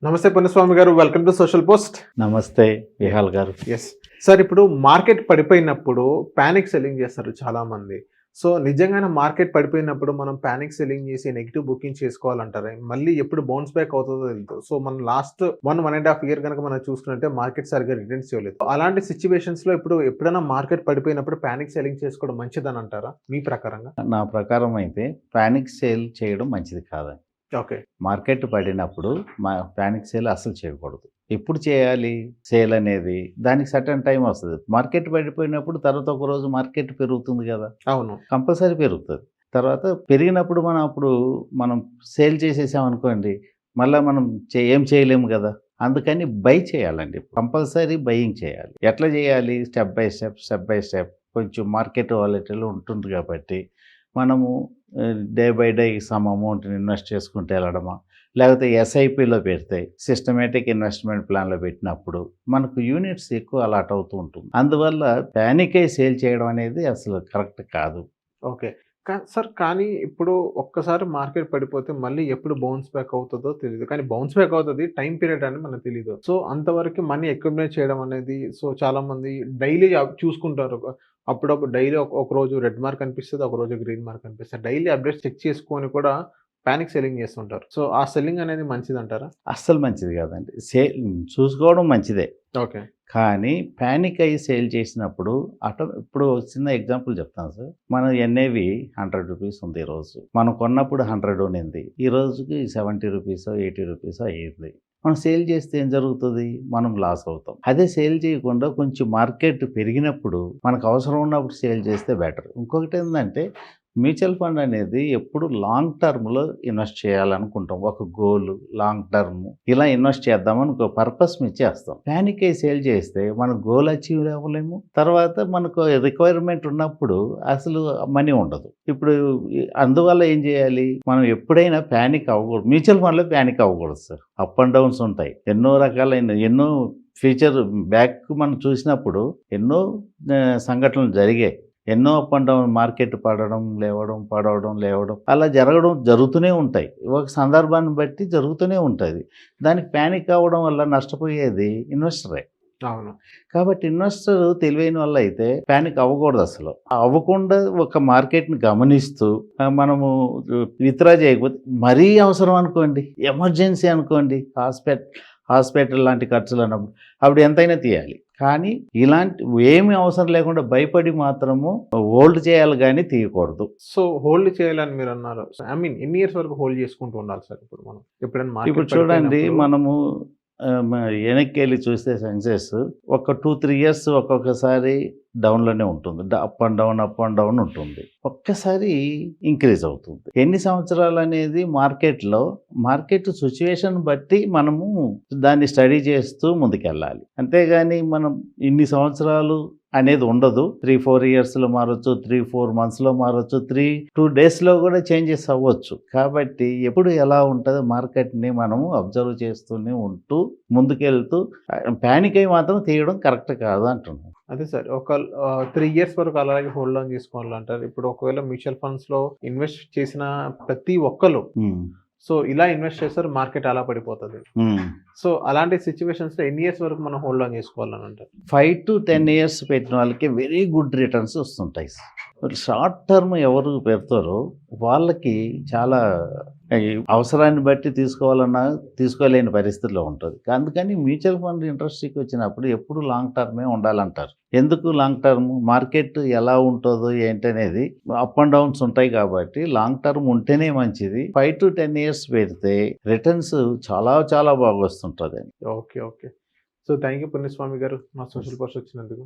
నమస్తే పుణ్యస్వామి గారు, welcome to social post. నమస్తే విహాల్ గారు. ఎస్ సార్, ఇప్పుడు మార్కెట్ పడిపోయినప్పుడు పానిక్ సెల్లింగ్ చేస్తారు చాలా మంది. సో నిజంగానే మార్కెట్ పడిపోయినప్పుడు మనం పానిక్ సెల్లింగ్ చేసి నెగిటివ్ బుకింగ్ చేసుకోవాలంటారా? మళ్ళీ ఎప్పుడు బౌన్స్ బ్యాక్ అవుతుందో తెలియదు. సో మనం లాస్ట్ 1.5 ఇయర్ కనుక మనం చూసుకుంటే మార్కెట్ సరిగ్గా రిటర్న్స్ చేయలేదు. అలాంటి సిచ్యువేషన్స్ లో ఎప్పుడైనా మార్కెట్ పడిపోయినప్పుడు పానిక్ సెల్లింగ్ చేసుకోవడం మంచిదని అంటారా మీ ప్రకారంగా? నా ప్రకారం అయితే పానిక్ సేల్ చేయడం మంచిది కాదండి. ఓకే. మార్కెట్ పడినప్పుడు పానిక్ సేల్ అస్సలు చేయకూడదు. ఎప్పుడు చేయాలి సేల్ అనేది? దానికి సర్టన్ టైం వస్తుంది. మార్కెట్ పడిపోయినప్పుడు తర్వాత ఒక రోజు మార్కెట్ పెరుగుతుంది కదా, అవును, కంపల్సరీ పెరుగుతుంది. తర్వాత పెరిగినప్పుడు మనం సేల్ చేసేసాం అనుకోండి, మళ్ళీ మనం ఏం చేయలేము కదా. అందుకని బై చేయాలండి, కంపల్సరీ బయింగ్ చేయాలి. ఎట్లా చేయాలి? స్టెప్ బై స్టెప్ కొంచెం మార్కెట్ వాలెటిల్ ఉంటుంది కాబట్టి మనము డే బై డే సమ్ అమౌంట్ని ఇన్వెస్ట్ చేసుకుంటూ వెళ్ళడమా, లేకపోతే ఎస్ఐపిలో పెడితే సిస్టమేటిక్ ఇన్వెస్ట్మెంట్ ప్లాన్లో పెట్టినప్పుడు మనకు యూనిట్స్ ఎక్కువ అలాట్ అవుతూ ఉంటుంది. అందువల్ల ప్యానిక్ అయి సేల్ చేయడం అనేది అసలు కరెక్ట్ కాదు. ఓకే. సార్, కానీ ఇప్పుడు ఒక్కసారి మార్కెట్ పడిపోతే మళ్ళీ ఎప్పుడు బౌన్స్ బ్యాక్ అవుతుందో తెలియదు. కానీ బౌన్స్ బ్యాక్ అవుతుంది, టైం పీరియడ్ అని మనకు తెలీదు. సో అంతవరకు మనీ అక్యుములేట్ చేయడం అనేది, సో చాలా మంది డైలీ చూసుకుంటారు. అప్పుడప్పుడు డైలీ ఒక రోజు రెడ్ మార్క్ అనిపిస్తుంది, ఒక రోజు గ్రీన్ మార్క్ అనిపిస్తుంది. డైలీ అప్డేట్స్ చెక్ చేసుకొని కూడా పానిక్ సెల్లింగ్ చేస్తుంటారు. సో ఆ సెల్లింగ్ అనేది మంచిదంటారా? అస్సలు మంచిది కాదండి. చూసుకోవడం మంచిదే, ఓకే. కానీ ప్యానిక్ అయ్యి సేల్ చేసినప్పుడు ఇప్పుడు చిన్న ఎగ్జాంపుల్ చెప్తాను సార్. మన ఎన్ఏవి 100 రూపీస్ ఉంది. ఈరోజు మనం కొన్నప్పుడు 100 ఉన్నింది, ఈ రోజుకి 70 రూపీస్ 80 రూపీస్ అయ్యింది. మనం సేల్ చేస్తే ఏం జరుగుతుంది? మనం లాస్ అవుతాం. అదే సేల్ చేయకుండా కొంచెం మార్కెట్ పెరిగినప్పుడు మనకు అవసరం ఉన్నప్పుడు సేల్ చేస్తే బెటర్. ఇంకొకటి ఏంటంటే, మ్యూచువల్ ఫండ్ అనేది ఎప్పుడు లాంగ్ టర్మ్లో ఇన్వెస్ట్ చేయాలనుకుంటాం. ఒక గోల్ లాంగ్ టర్మ్ ఇలా ఇన్వెస్ట్ చేద్దామని ఒక పర్పస్ మీద చేస్తాం. ప్యానిక్ అయి సేల్ చేస్తే మన గోల్ అచీవ్ అవ్వలేము. తర్వాత మనకు రిక్వైర్మెంట్ ఉన్నప్పుడు అసలు మనీ ఉండదు. ఇప్పుడు అందువల్ల ఏం చేయాలి? మనం ఎప్పుడైనా ప్యానిక్ అవ్వకూడదు. మ్యూచువల్ ఫండ్లో ప్యానిక్ అవ్వకూడదు సార్. అప్ అండ్ డౌన్స్ ఉంటాయి. ఎన్నో ఫ్యూచర్ బ్యాక్ మనం చూసినప్పుడు ఎన్నో సంఘటనలు జరిగాయి. ఎన్నో అప్ అండ్ డౌన్, మార్కెట్ పడవడం లేవడం అలా జరుగుతూనే ఉంటాయి. ఒక సందర్భాన్ని బట్టి జరుగుతూనే ఉంటుంది. దానికి ప్యానిక్ అవ్వడం వల్ల నష్టపోయేది ఇన్వెస్టరే. అవును. కాబట్టి ఇన్వెస్టర్ తెలివైన వల్ల అయితే ప్యానిక్ అవ్వకూడదు. అసలు అవ్వకుండా ఒక మార్కెట్ని గమనిస్తూ మనము విత్డ్రా చేయకపోతే, మరీ అవసరం అనుకోండి, ఎమర్జెన్సీ అనుకోండి, హాస్పిటల్ లాంటి ఖర్చులు అన్నప్పుడు అప్పుడు ఎంతైనా తీయాలి. కానీ ఇలాంటి ఏమీ అవసరం లేకుండా భయపడి మాత్రము హోల్డ్ చేయాలి, కానీ తీయకూడదు. సో హోల్డ్ చేయాలని మీరు అన్నారు. ఎన్ని ఇయర్స్ వరకు హోల్డ్ చేసుకుంటూ ఉండాలి సార్? ఇప్పుడు మనం ఎప్పుడైనా ఇప్పుడు చూడండి, మనము వెనక్కి వెళ్ళి చూస్తే సెన్సెస్ ఒక 2-3 ఇయర్స్ ఒక్కొక్కసారి డౌన్లోనే ఉంటుంది. అప్ అండ్ డౌన్ ఉంటుంది. ఒక్కసారి ఇంక్రీజ్ అవుతుంది. ఎన్ని సంవత్సరాలు అనేది మార్కెట్ సిచ్యువేషన్ బట్టి మనము దాన్ని స్టడీ చేస్తూ ముందుకెళ్ళాలి. అంతేగాని మనం ఇన్ని సంవత్సరాలు అనేది ఉండదు. 3-4 ఇయర్స్లో మారచ్చు, 3-4 మంత్స్లో మారచ్చు, 2 డేస్లో కూడా చేంజెస్ అవ్వచ్చు. కాబట్టి ఎప్పుడు ఎలా ఉంటుందో మార్కెట్ని మనము అబ్జర్వ్ చేస్తూనే ఉంటూ ముందుకెళ్తూ ప్యానిక్ అయి మాత్రం తీయడం కరెక్ట్ కాదు అంటున్నాను. అదే సార్, ఒక 3 ఇయర్స్ వరకు అలాగే హోల్డ్ ఆన్ చేసుకోవాలంటారు. ఇప్పుడు ఒకవేళ మ్యూచువల్ ఫండ్స్ లో ఇన్వెస్ట్ చేసిన ప్రతి ఒక్కరు సో ఇలా ఇన్వెస్ట్ చేస్తారు, మార్కెట్ అలా పడిపోతుంది. సో అలాంటి సిచ్యువేషన్స్ లో ఎన్ని ఇయర్స్ వరకు మనం హోల్డ్ ఆన్ చేసుకోవాలని అంటారు? 5 to 10 ఇయర్స్ పెట్టిన వాళ్ళకి వెరీ గుడ్ రిటర్న్స్ వస్తుంటాయి. షార్ట్ టర్మ్ ఎవరు పెడతారో వాళ్ళకి చాలా అవసరాన్ని బట్టి తీసుకోలేని పరిస్థితిలో ఉంటుంది. అందుకని మ్యూచువల్ ఫండ్ ఇండస్ట్రీకి వచ్చినప్పుడు ఎప్పుడు లాంగ్ టర్మే ఉండాలంటారు. ఎందుకు లాంగ్ టర్మ్? మార్కెట్ ఎలా ఉంటుందో ఏంటనేది అప్ అండ్ డౌన్స్ ఉంటాయి కాబట్టి లాంగ్ టర్మ్ ఉంటేనే మంచిది. 5 to 10 ఇయర్స్ పెడితే రిటర్న్స్ చాలా చాలా బాగా వస్తుంటుంది. ఓకే. సో థ్యాంక్ యూ పుణ్యస్వామి గారు, మా సోషల్ పోస్ట్ వచ్చినందుకు.